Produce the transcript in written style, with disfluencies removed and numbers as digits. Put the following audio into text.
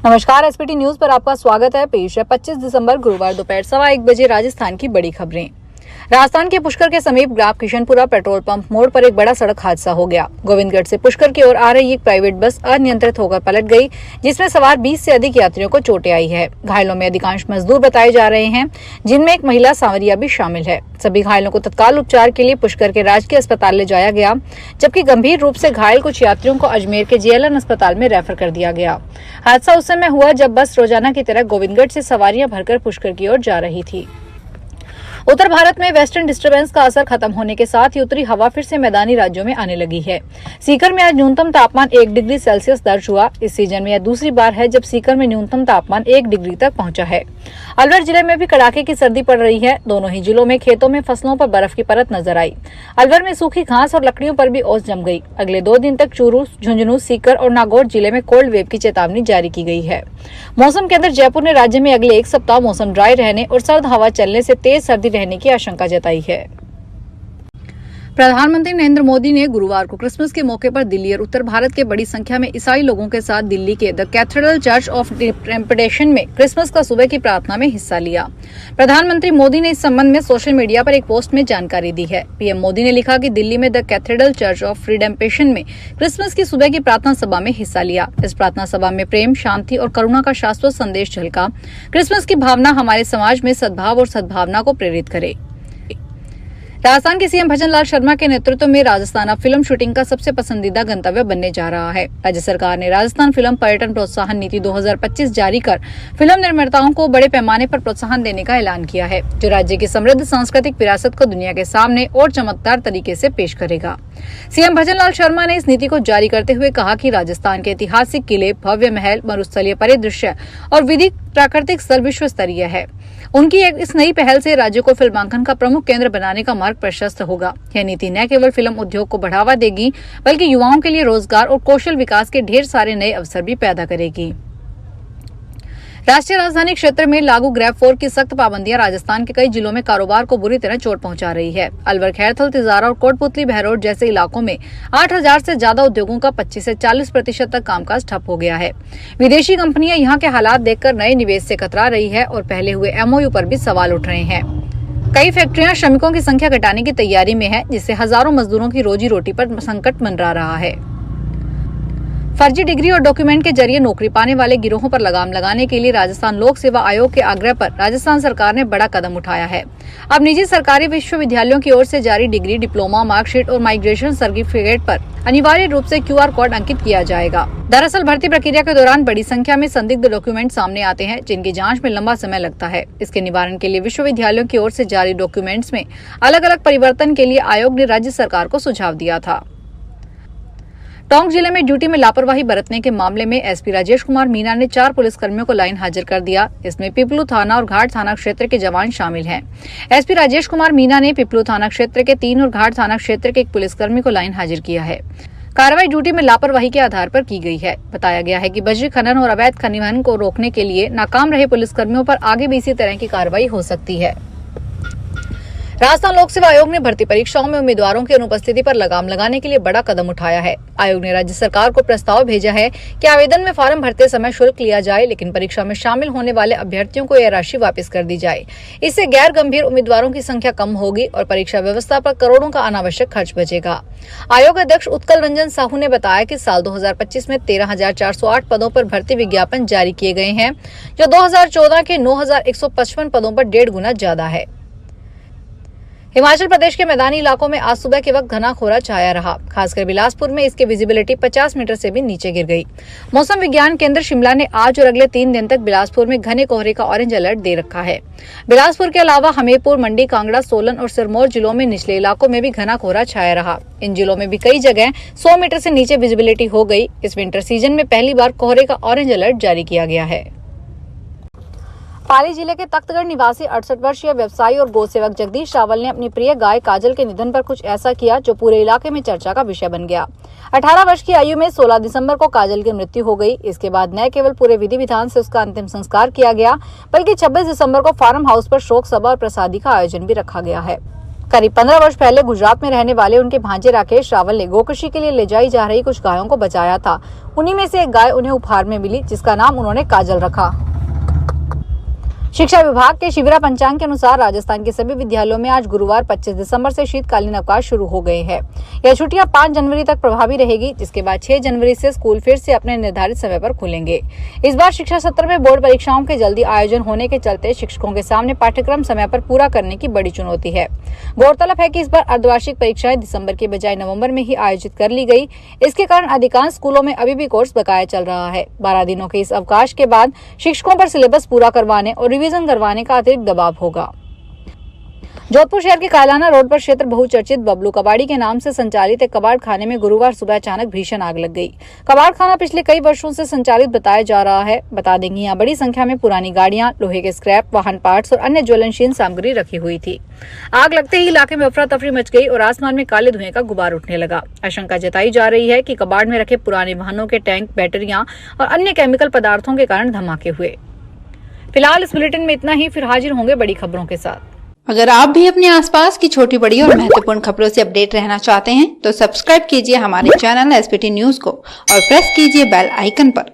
नमस्कार, SPT news पर आपका स्वागत है। पेश है 25 दिसंबर गुरुवार दोपहर 1:15 बजे राजस्थान की बड़ी खबरें। राजस्थान के पुष्कर के समीप ग्राम किशनपुरा पेट्रोल पंप मोड़ पर एक बड़ा सड़क हादसा हो गया। गोविंदगढ़ से पुष्कर की ओर आ रही एक प्राइवेट बस अनियंत्रित होकर पलट गई, जिसमें सवार 20 से अधिक यात्रियों को चोटें आई है। घायलों में अधिकांश मजदूर बताए जा रहे हैं, जिनमें एक महिला सांवरिया भी शामिल है। सभी घायलों को तत्काल उपचार के लिए पुष्कर के राजकीय अस्पताल ले जाया गया, जबकि गंभीर रूप से घायल कुछ यात्रियों को अजमेर के जेएलएन अस्पताल में रेफर कर दिया गया। हादसा उस समय हुआ जब बस रोजाना की तरह गोविंदगढ़ से सवारियां भरकर पुष्कर की ओर जा रही थी। उत्तर भारत में वेस्टर्न डिस्टर्बेंस का असर खत्म होने के साथ ही उत्तरी हवा फिर से मैदानी राज्यों में आने लगी है। सीकर में आज न्यूनतम तापमान 1 डिग्री सेल्सियस दर्ज हुआ। इस सीजन में यह दूसरी बार है जब सीकर में न्यूनतम तापमान 1 डिग्री तक पहुंचा है। अलवर जिले में भी कड़ाके की सर्दी पड़ रही है। दोनों ही जिलों में खेतों में फसलों पर बर्फ की परत नजर आई। अलवर में सूखी घास और लकड़ियों पर भी ओस जम गई। अगले 2 दिन तक चूरू, झुंझुनू, सीकर और नागौर जिले में कोल्ड वेव की चेतावनी जारी की गई है। मौसम केंद्र जयपुर ने राज्य में अगले 1 सप्ताह मौसम ड्राई रहने और सर्द हवा चलने से तेज सर्दी रहने की आशंका जताई है। प्रधानमंत्री नरेंद्र मोदी ने गुरुवार को क्रिसमस के मौके पर दिल्ली और उत्तर भारत के बड़ी संख्या में ईसाई लोगों के साथ दिल्ली के द कैथेड्रल चर्च ऑफ रेम्पटेशन में क्रिसमस का सुबह की प्रार्थना में हिस्सा लिया। प्रधानमंत्री मोदी ने इस संबंध में सोशल मीडिया पर एक पोस्ट में जानकारी दी है। पीएम मोदी ने लिखा कि दिल्ली में the cathedral church of redemption में क्रिसमस की सुबह की प्रार्थना सभा में हिस्सा लिया। इस प्रार्थना सभा में प्रेम, शांति और करुणा का शाश्वत संदेश झलका। क्रिसमस की भावना हमारे समाज में सद्भाव और सद्भावना को प्रेरित करे। राजस्थान के सीएम भजन लाल शर्मा के नेतृत्व में राजस्थान अब फिल्म शूटिंग का सबसे पसंदीदा गंतव्य बनने जा रहा है। राज्य सरकार ने राजस्थान फिल्म पर्यटन प्रोत्साहन नीति 2025 जारी कर फिल्म निर्माताओं को बड़े पैमाने पर प्रोत्साहन देने का ऐलान किया है, जो राज्य की समृद्ध सांस्कृतिक विरासत को दुनिया के सामने और चमकदार तरीके से पेश करेगा। सीएम भजन लाल शर्मा ने इस नीति को जारी करते हुए कहा कि राजस्थान के ऐतिहासिक किले, भव्य महल, मरुस्थलीय परिदृश्य और विधिक प्राकृतिक स्थल विश्व स्तरीय है। उनकी इस नई पहल से राज्य को फिल्मांकन का प्रमुख केंद्र बनाने का मार्ग प्रशस्त होगा। यह नीति न केवल फिल्म उद्योग को बढ़ावा देगी, बल्कि युवाओं के लिए रोजगार और कौशल विकास के ढेर सारे नए अवसर भी पैदा करेगी। राष्ट्रीय राजधानी क्षेत्र में लागू ग्रैब 4 की सख्त पाबंदियां राजस्थान के कई जिलों में कारोबार को बुरी तरह चोट पहुंचा रही है। अलवर, खैरथल, तिजारा और कोटपुतली, बहरोड जैसे इलाकों में 8000 से ज्यादा उद्योगों का 25 से 40% तक कामकाज ठप हो गया है। विदेशी कंपनियां यहां के हालात देखकर नए निवेश से कतरा रही है और पहले हुए एमओयू पर भी सवाल उठ रहे हैं। कई फैक्ट्रियां श्रमिकों की संख्या घटाने की तैयारी में है, जिससे हजारों मजदूरों की रोजी रोटी पर संकट मंडरा रहा है। फर्जी डिग्री और डॉक्यूमेंट के जरिए नौकरी पाने वाले गिरोहों पर लगाम लगाने के लिए राजस्थान लोक सेवा आयोग के आग्रह पर राजस्थान सरकार ने बड़ा कदम उठाया है। अब निजी सरकारी विश्वविद्यालयों की ओर से जारी डिग्री, डिप्लोमा, मार्कशीट और माइग्रेशन सर्टिफिकेट पर अनिवार्य रूप से QR कोड अंकित किया जाएगा। दरअसल भर्ती प्रक्रिया के दौरान बड़ी संख्या में संदिग्ध डॉक्यूमेंट सामने आते हैं, जिनकी जांच में लंबा समय लगता है। इसके निवारण के लिए विश्वविद्यालयों की ओर से जारी डॉक्यूमेंट्स में अलग अलग परिवर्तन के लिए आयोग ने राज्य सरकार को सुझाव दिया था। टोंक जिले में ड्यूटी में लापरवाही बरतने के मामले में एसपी राजेश कुमार मीना ने 4 पुलिसकर्मियों को लाइन हाजिर कर दिया। इसमें पिपलू थाना और घाट थाना क्षेत्र के जवान शामिल हैं। एसपी राजेश कुमार मीना ने पिपलू थाना क्षेत्र के 3 और घाट थाना क्षेत्र के 1 पुलिसकर्मी को लाइन हाजिर किया है। कार्रवाई ड्यूटी में लापरवाही के आधार पर की गई है। बताया गया है कि बजरी खनन और अवैध खनन को रोकने के लिए नाकाम रहे पुलिसकर्मियों पर आगे भी इसी तरह की कार्रवाई हो सकती है। राजस्थान लोक सेवा आयोग ने भर्ती परीक्षाओं में उम्मीदवारों की अनुपस्थिति पर लगाम लगाने के लिए बड़ा कदम उठाया है। आयोग ने राज्य सरकार को प्रस्ताव भेजा है कि आवेदन में फॉर्म भरते समय शुल्क लिया जाए, लेकिन परीक्षा में शामिल होने वाले अभ्यर्थियों को यह राशि वापस कर दी जाए। इससे गैर गंभीर उम्मीदवारों की संख्या कम होगी और परीक्षा व्यवस्था पर करोड़ों का अनावश्यक खर्च बचेगा। आयोग अध्यक्ष उत्कल रंजन साहू ने बताया कि साल 2025 में 13,408 पदों पर भर्ती विज्ञापन जारी किए गए हैं, जो 2014 के 9,155 पदों पर 1.5 गुना ज्यादा है। हिमाचल प्रदेश के मैदानी इलाकों में आज सुबह के वक्त घना कोहरा छाया रहा। खासकर बिलासपुर में इसकी विजिबिलिटी 50 मीटर से भी नीचे गिर गई। मौसम विज्ञान केंद्र शिमला ने आज और अगले 3 दिन तक बिलासपुर में घने कोहरे का ऑरेंज अलर्ट दे रखा है। बिलासपुर के अलावा हमीरपुर, मंडी, कांगड़ा, सोलन और सिरमौर जिलों में निचले इलाकों में भी घना कोहरा छाया रहा। इन जिलों में भी कई जगह 100 मीटर से नीचे विजिबिलिटी हो गई। इस विंटर सीजन में पहली बार कोहरे का ऑरेंज अलर्ट जारी किया गया है। पाली जिले के तख्तगढ़ निवासी 68 वर्षीय व्यवसायी और गौ सेवक जगदीश रावल ने अपनी प्रिय गाय काजल के निधन पर कुछ ऐसा किया जो पूरे इलाके में चर्चा का विषय बन गया। 18 वर्ष की आयु में 16 दिसंबर को काजल की मृत्यु हो गई। इसके बाद न केवल पूरे विधि विधान से उसका अंतिम संस्कार किया गया, बल्कि 26 दिसंबर को फार्म हाउस पर शोक सभा और प्रसादी का आयोजन भी रखा गया है। करीब 15 वर्ष पहले गुजरात में रहने वाले उनके भांजे राकेश रावल ने गोकृषि के लिए ले जाई जा रही कुछ गायों को बचाया था। उन्हीं में से एक गाय उन्हें उपहार में मिली, जिसका नाम उन्होंने काजल रखा। शिक्षा विभाग के शिविरा पंचांग के अनुसार राजस्थान के सभी विद्यालयों में आज गुरुवार 25 दिसंबर से शीतकालीन अवकाश शुरू हो गए हैं। यह छुट्टियां 5 जनवरी तक प्रभावी रहेगी, जिसके बाद 6 जनवरी से स्कूल फिर से अपने निर्धारित समय पर खुलेंगे। इस बार शिक्षा सत्र में बोर्ड परीक्षाओं के जल्दी आयोजन होने के चलते शिक्षकों के सामने पाठ्यक्रम समय पर पूरा करने की बड़ी चुनौती है। गौरतलब है कि इस बार अर्धवार्षिक परीक्षाएं दिसंबर के बजाय नवम्बर में ही आयोजित कर ली गई। इसके कारण अधिकांश स्कूलों में अभी भी कोर्स बकाया चल रहा है। 12 दिनों के इस अवकाश के बाद शिक्षकों पर सिलेबस पूरा करवाने और रिवीजन करवाने का अतिरिक्त दबाव होगा। जोधपुर शहर के कायलाना रोड पर क्षेत्र बहुचर्चित बबलू कबाड़ी के नाम से संचालित एक कबाड़ खाने में गुरुवार सुबह अचानक भीषण आग लग गई। कबाड़ खाना पिछले कई वर्षों से संचालित बताया जा रहा है। बता देंगे, यहाँ बड़ी संख्या में पुरानी गाड़ियां, लोहे के स्क्रैप, वाहन पार्ट्स और अन्य ज्वलनशील सामग्री रखी हुई थी। आग लगते ही इलाके में अफरा तफरी मच गई और आसमान में काले धुएं का गुबार उठने लगा। आशंका जताई जा रही है कि कबाड़ में रखे पुराने वाहनों के टैंक, बैटरियां और अन्य केमिकल पदार्थों के कारण धमाके हुए। फिलहाल इस बुलेटिन में इतना ही, फिर हाजिर होंगे बड़ी खबरों के साथ। अगर आप भी अपने आसपास की छोटी बड़ी और महत्वपूर्ण खबरों से अपडेट रहना चाहते हैं तो सब्सक्राइब कीजिए हमारे चैनल एसपीटी न्यूज को और प्रेस कीजिए बेल आइकन पर।